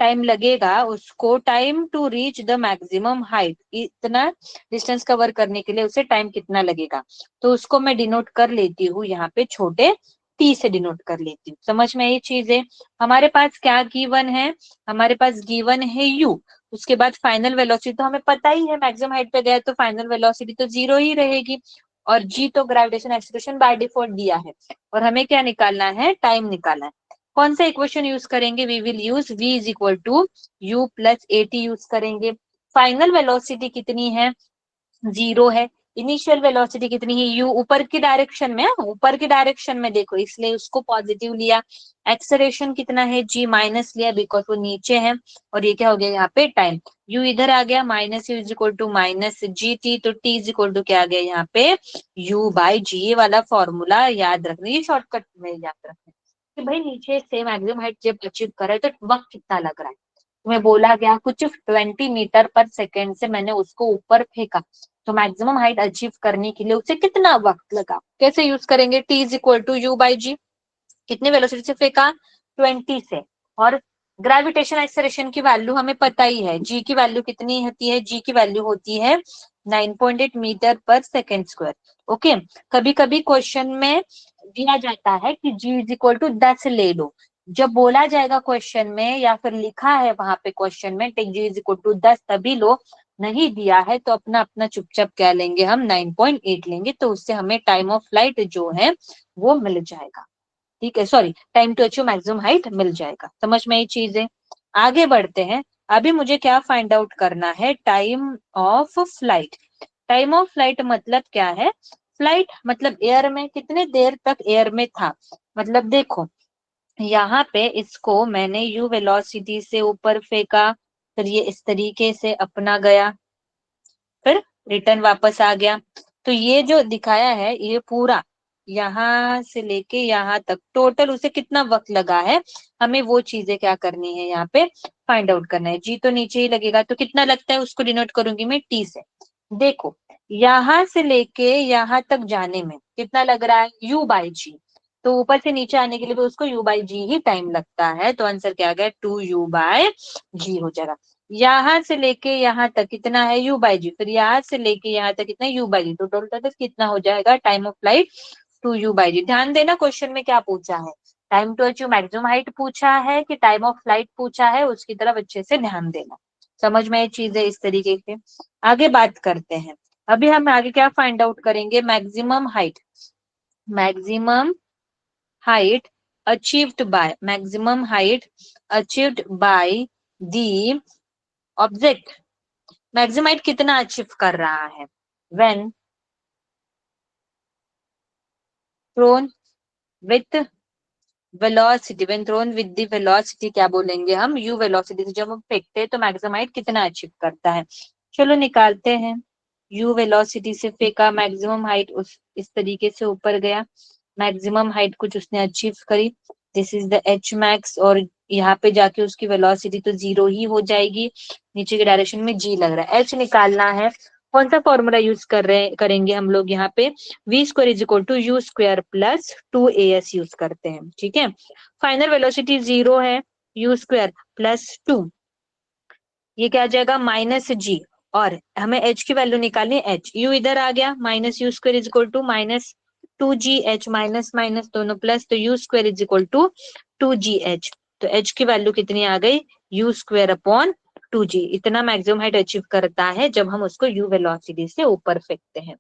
Speaker 2: टाइम लगेगा उसको, time to reach the maximum height, इतना डिस्टेंस कवर करने के लिए उसे टाइम कितना लगेगा। तो उसको मैं डिनोट कर लेती हूँ यहाँ पे, छोटे टी से डिनोट कर लेती हूँ। समझ में ये चीज है। हमारे पास क्या गिवन है, हमारे पास गिवन है यू, उसके बाद फाइनल वेलोसिटी तो हमें पता ही है, मैक्सिमम हाइट पे गया तो फाइनल वेलोसिटी तो 0 ही रहेगी, और जी तो ग्रेविटेशन एक्सीलरेशन बाय डिफॉल्ट दिया है। और हमें क्या निकालना है, टाइम निकालना है। कौन सा इक्वेशन यूज करेंगे, we will use v is equal to u plus a t use करेंगे। फाइनल वेलोसिटी कितनी है, 0 है। इनिशियल वेलोसिटी कितनी है, यू ऊपर की डायरेक्शन में, ऊपर की डायरेक्शन में देखो, इसलिए उसको पॉजिटिव लिया। एक्सेलरेशन कितना है, जी माइनस लिया बिकॉज वो नीचे है। और ये क्या हो गया यहाँ पे, टाइम, यू इधर आ गया, minus u is equal to minus g t, तो टी इज इक्वल टू क्या आ गया यहाँ पे, यू बाई जी। ये वाला फॉर्मूला याद रखना, ये शॉर्टकट में याद रखना कि भाई नीचे से मैक्सिमम हाइट जब अचीव करे तो वक्त कितना लग रहा है। तुम्हें बोला गया कुछ 20 मीटर पर सेकेंड से मैंने उसको ऊपर फेंका, तो मैक्सिमम हाइट अचीव करने के लिए उसे कितना वक्त लगा। कैसे यूज करेंगे, T is equal to U by G, कितने वेलोसिटी से फेंका, 20 से। और ग्रेविटेशन एक्सेलरेशन की वैल्यू हमें पता ही है, जी की वैल्यू कितनी होती है, जी की वैल्यू होती है 9.8 metre per second square. Okay, कभी कभी क्वेश्चन में दिया जाता है कि जी इज इक्वल टू 10 ले लो, जब बोला जाएगा क्वेश्चन में या फिर लिखा है वहां पे क्वेश्चन में take g is equal to 10 तभी लो, नहीं दिया है तो अपना अपना चुपचाप क्या लेंगे हम, 9.8 लेंगे, तो उससे हमें टाइम ऑफ फ्लाइट जो है वो मिल जाएगा। ठीक है, sorry, time to achieve maximum height मिल जाएगा। समझ में ये चीज है। आगे बढ़ते हैं। अभी मुझे क्या फाइंड आउट करना है, time of flight. Time of flight मतलब क्या है, फ्लाइट मतलब एयर में कितने देर तक एयर में था। मतलब देखो यहाँ पे इसको मैंने यू वेलोसिटी से ऊपर फेंका, फिर ये इस तरीके से अपना गया, फिर रिटर्न वापस आ गया। तो ये जो दिखाया है ये पूरा यहाँ से लेके यहाँ तक टोटल उसे कितना वक्त लगा है, हमें वो चीजें क्या करनी है, यहाँ पे फाइंड आउट करना है। जी तो नीचे ही लगेगा, तो कितना लगता है उसको डिनोट करूंगी मैं टी से। देखो यहाँ से लेके यहाँ तक जाने में कितना लग रहा है, यू बाई जी, तो ऊपर से नीचे आने के लिए भी उसको यू बाई जी ही टाइम लगता है। तो आंसर क्या आ गया, 2u बाय जी हो जाएगा। यहाँ से लेके यहाँ तक कितना है, यू बाई जी, फिर यहाँ से लेके यहाँ तक कितना, यू बाई जी, तो टोटल कितना हो जाएगा, time of flight 2u by G. ध्यान देना क्वेश्चन में क्या पूछा है, time to achieve maximum height पूछा है कि टाइम ऑफ फ्लाइट पूछा है, उसकी तरफ अच्छे से ध्यान देना। समझ में ये चीज है, इस तरीके से आगे बात करते हैं। अभी हम आगे क्या फाइंड आउट करेंगे, maximum height, maximum height achieved by, maximum height achieved by the object, maximum height कितना अचीव कर रहा है, when thrown with velocity, when thrown with the velocity क्या बोलेंगे हम, u velocity से जब हम फेंकते हैं तो मैक्सिमम हाइट कितना अचीव करता है। चलो निकालते हैं, u वेलोसिटी से फेंका, मैक्सिमम हाइट उस इस तरीके से ऊपर गया, मैक्सिमम हाइट कुछ उसने अचीव करी, this is the H max, और यहाँ पे जाके उसकी वेलोसिटी तो जीरो ही हो जाएगी, नीचे की डायरेक्शन में जी लग रहा है। एच निकालना है, कौन सा फॉर्मूला यूज करेंगे हम लोग यहाँ पे, v square is equal to u square plus 2as use करते हैं, ठीक है। फाइनल वेलोसिटी जीरो है, यू स्क्वायर प्लस 2, ये क्या आ जाएगा माइनस जी, और हमें एच की वैल्यू निकालनी है, एच यू इधर आ गया, minus u square is equal to minus 2gh, minus minus दोनों प्लस, तो u square is equal to 2gh, तो एच की वैल्यू कितनी आ गई, यू स्क्वायर अपॉन 2g। इतना मैक्सिमम हाइट अचीव करता है जब हम उसको यू वेलोसिटी से ऊपर फेंकते हैं।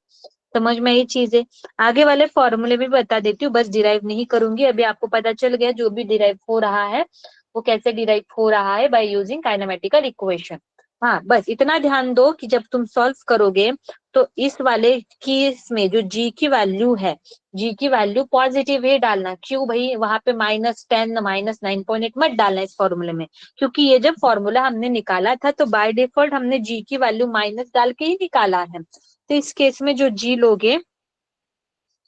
Speaker 2: समझ में ये चीज है। आगे वाले फॉर्मूले भी बता देती हूँ, बस डिराइव नहीं करूंगी, अभी आपको पता चल गया जो भी डिराइव हो रहा है वो कैसे डिराइव हो रहा है, बाय यूजिंग काइनेमेटिकल इक्वेशन। हाँ, बस इतना ध्यान दो कि जब तुम सॉल्व करोगे तो इस वाले केस में जो जी की वैल्यू है, जी की वैल्यू पॉजिटिव ही डालना। क्यों भाई, वहां पे -10 -9.8 मत डालना इस फॉर्मूले में, क्योंकि ये जब फॉर्मूला हमने निकाला था तो बाय डिफॉल्ट हमने जी की वैल्यू माइनस डाल के ही निकाला है। तो इस केस में जो जी लोगे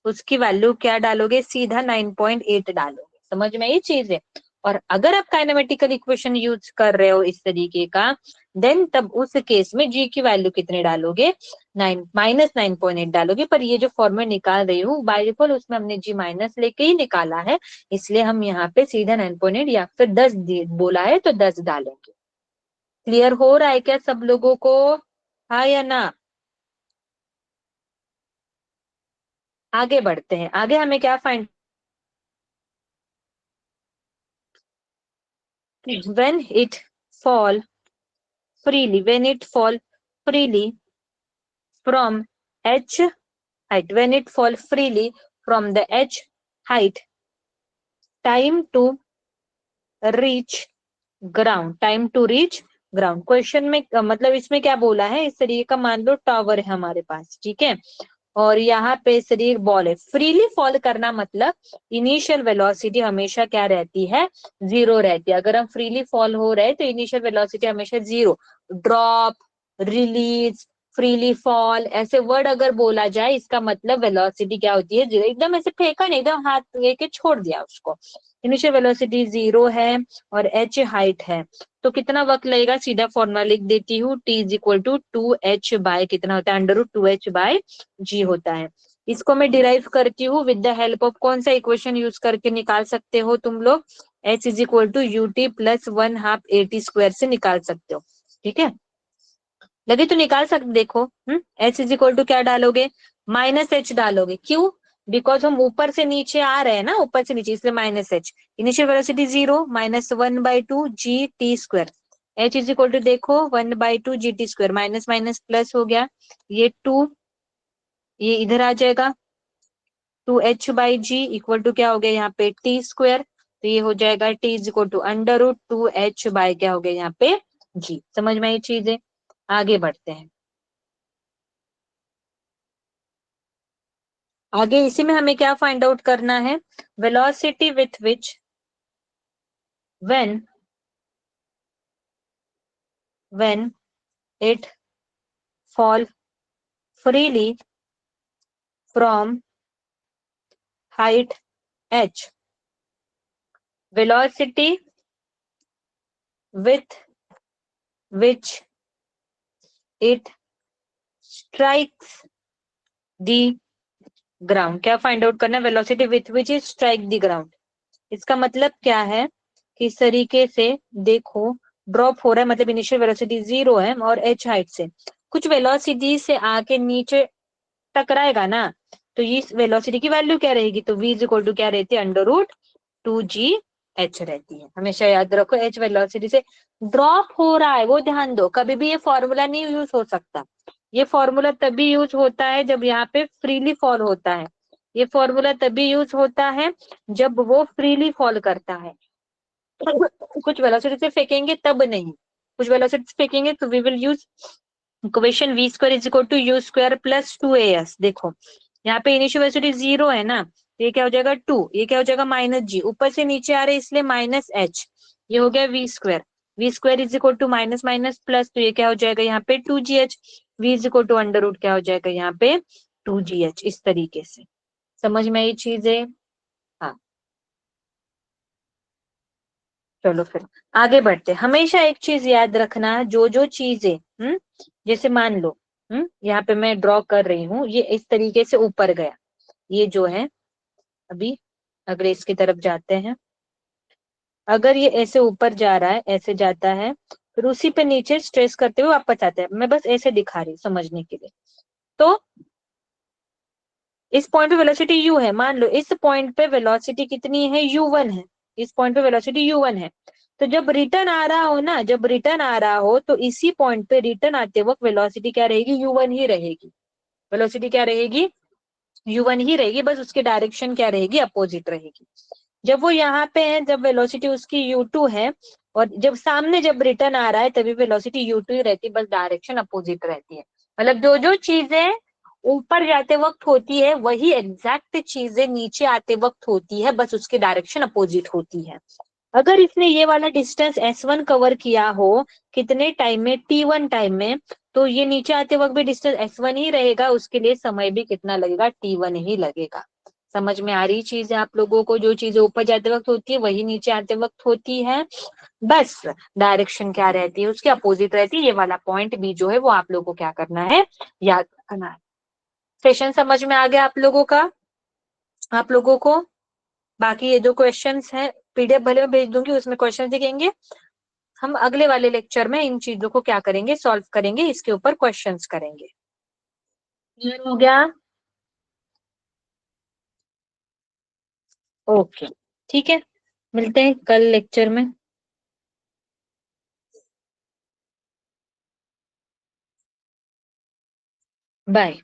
Speaker 2: उसकी वैल्यू क्या डालोगे, सीधा 9.8 डालोगे। समझ में ये चीज है। और अगर आप काइनेमेटिकल इक्वेशन यूज कर रहे हो इस तरीके का, देन तब उस केस में जी की वैल्यू कितने डालोगे, -9.8 डालोगे। पर ये जो फॉर्मूला निकाल रही हूँ बाय डिफॉल्ट उसमें हमने जी माइनस लेके ही निकाला है, इसलिए हम यहाँ पे सीधा 9.8 या फिर 10 बोला है तो 10 डालेंगे। क्लियर हो रहा है क्या सब लोगों को, हाँ या ना। आगे बढ़ते हैं, आगे हमें क्या find, when it fall when it fall freely from h height, when it fall freely from the h height, time to reach ground, time to reach ground. Question में मतलब इसमें क्या बोला है, इस तरीके का मान लो टावर है हमारे पास, ठीक है, और यहाँ पे शरीर बॉल है, फ्रीली फॉल करना मतलब इनिशियल वेलोसिटी हमेशा क्या रहती है, जीरो रहती है। अगर हम फ्रीली फॉल हो रहे हैं तो इनिशियल वेलोसिटी हमेशा zero, drop, release, freely fall, ऐसे वर्ड अगर बोला जाए इसका मतलब वेलोसिटी क्या होती है, जीरो। एकदम ऐसे फेंका नहीं, एकदम हाथ लेके छोड़ दिया उसको, इनिशियल वेलोसिटी जीरो है और एच हाइट है। तो कितना वक्त लगेगा, सीधा फॉर्मूला लिख देती हूँ, t is equal to 2h by कितना होता है, √2h बाय जी होता है। इसको मैं डिराइव करती हूँ विद द हेल्प ऑफ कौन सा इक्वेशन यूज करके निकाल सकते हो तुम लोग, h is equal to ut plus 1/2 at square से निकाल सकते हो, ठीक है। लगे तो निकाल सकते, देखो h इज इक्वल टू क्या डालोगे, -h डालोगे, क्यों, बिकॉज हम ऊपर से नीचे आ रहे हैं ना, ऊपर से नीचे, इसलिए -h। Initial velocity zero, -1/2 g t square, h is equal to देखो 1/2 g t square, minus minus plus हो गया, ये 2, ये इधर आ जाएगा, 2h/g इक्वल टू क्या हो गया यहाँ पे टी स्क्वायर, तो ये हो जाएगा t is equal to √2h by क्या हो गया यहाँ पे g। समझ में ये चीज है। आगे बढ़ते हैं, आगे इसी में हमें क्या फाइंड आउट करना है, velocity with which when when it fall freely from height h, velocity with which it strikes the ground. क्या फाइंड आउट करना है, velocity with which is strike the ground. इसका मतलब क्या है कि इस तरीके से देखो, ड्रॉप हो रहा है मतलब इनिशियल वेलोसिटी जीरो है और h हाइट से कुछ वेलोसिटी से आके नीचे टकराएगा ना, तो ये वेलोसिटी की वैल्यू क्या रहेगी, तो v इज इक्वल टू क्या रहती है, √2gh रहती है। हमेशा याद रखो h वेलोसिटी से ड्रॉप हो रहा है, वो ध्यान दो, कभी भी ये फॉर्मूला नहीं यूज हो सकता। ये फॉर्मूला तभी यूज होता है जब यहाँ पे फ्रीली फॉल होता है, ये फॉर्मूला तभी यूज होता है जब वो फ्रीली फॉल करता है। कुछ वेलोसिटी से फेंकेंगे तब नहीं, कुछ वेलोसिटी से फेंकेंगे तो we will use equation v square is equal to u square plus 2as। देखो यहाँ पे इनिशियल वेलोसिटी जीरो है ना, तो ये क्या हो जाएगा 2, ये क्या हो जाएगा -g, ऊपर से नीचे आ रहे इसलिए -h, ये हो गया v square is equal to minus minus plus, तो ये क्या हो जाएगा यहाँ पे 2gh, v is equal to under root क्या हो जाएगा यहाँ पे 2gh। इस तरीके से समझ में ये चीज है। हाँ, चलो फिर आगे बढ़ते हैं। हमेशा एक चीज याद रखना, जो जो चीजें जैसे मान लो यहाँ पे मैं ड्रॉ कर रही हूँ, ये इस तरीके से ऊपर गया, ये जो है अभी, अगर इसकी तरफ जाते हैं, अगर ये ऐसे ऊपर जा रहा है, ऐसे जाता है, फिर उसी पे नीचे स्ट्रेस करते हुए वापस आता है, मैं बस ऐसे दिखा रही हूँ समझने के लिए। तो इस पॉइंट पे वेलोसिटी u है, मान लो इस पॉइंट पे वेलोसिटी कितनी है, u1 है, इस पॉइंट पे वेलोसिटी u1 है। तो जब रिटर्न आ रहा हो ना, जब रिटर्न आ रहा हो तो इसी पॉइंट पे रिटर्न आते वक्त वेलोसिटी क्या रहेगी, u1 ही रहेगी। वेलोसिटी क्या रहेगी, u1 ही रहेगी, बस उसकी डायरेक्शन क्या रहेगी, अपोजिट रहेगी। जब वो यहाँ पे है, जब वेलोसिटी उसकी u2 है, और जब सामने जब रिटर्न आ रहा है तभी वेलोसिटी u2 ही रहती है, बस डायरेक्शन अपोजिट रहती है। मतलब जो जो चीजें ऊपर जाते वक्त होती है वही एग्जैक्ट चीजें नीचे आते वक्त होती है, बस उसकी डायरेक्शन अपोजिट होती है। अगर इसने ये वाला डिस्टेंस S1 कवर किया हो कितने टाइम में, T1 टाइम में, तो ये नीचे आते वक्त भी डिस्टेंस S1 ही रहेगा, उसके लिए समय भी कितना लगेगा, T1 ही लगेगा। समझ में आ रही चीज है आप लोगों को, जो चीजें ऊपर जाते वक्त होती है वही नीचे आते वक्त होती है, बस डायरेक्शन क्या रहती है, उसके अपोजिट रहती है। ये वाला पॉइंट भी जो है वो आप लोगों को क्या करना है, याद रखना है। सेशन समझ में आ गया आप लोगों का, आप लोगों को? बाकी ये जो क्वेश्चंस हैं पीडीएफ भले में भेज दूंगी, उसमें क्वेश्चन दिखेंगे। हम अगले वाले लेक्चर में इन चीजों को क्या करेंगे, सॉल्व करेंगे, इसके ऊपर क्वेश्चंस करेंगे। क्लियर हो गया? ओके, ठीक है, मिलते हैं कल लेक्चर में। बाय।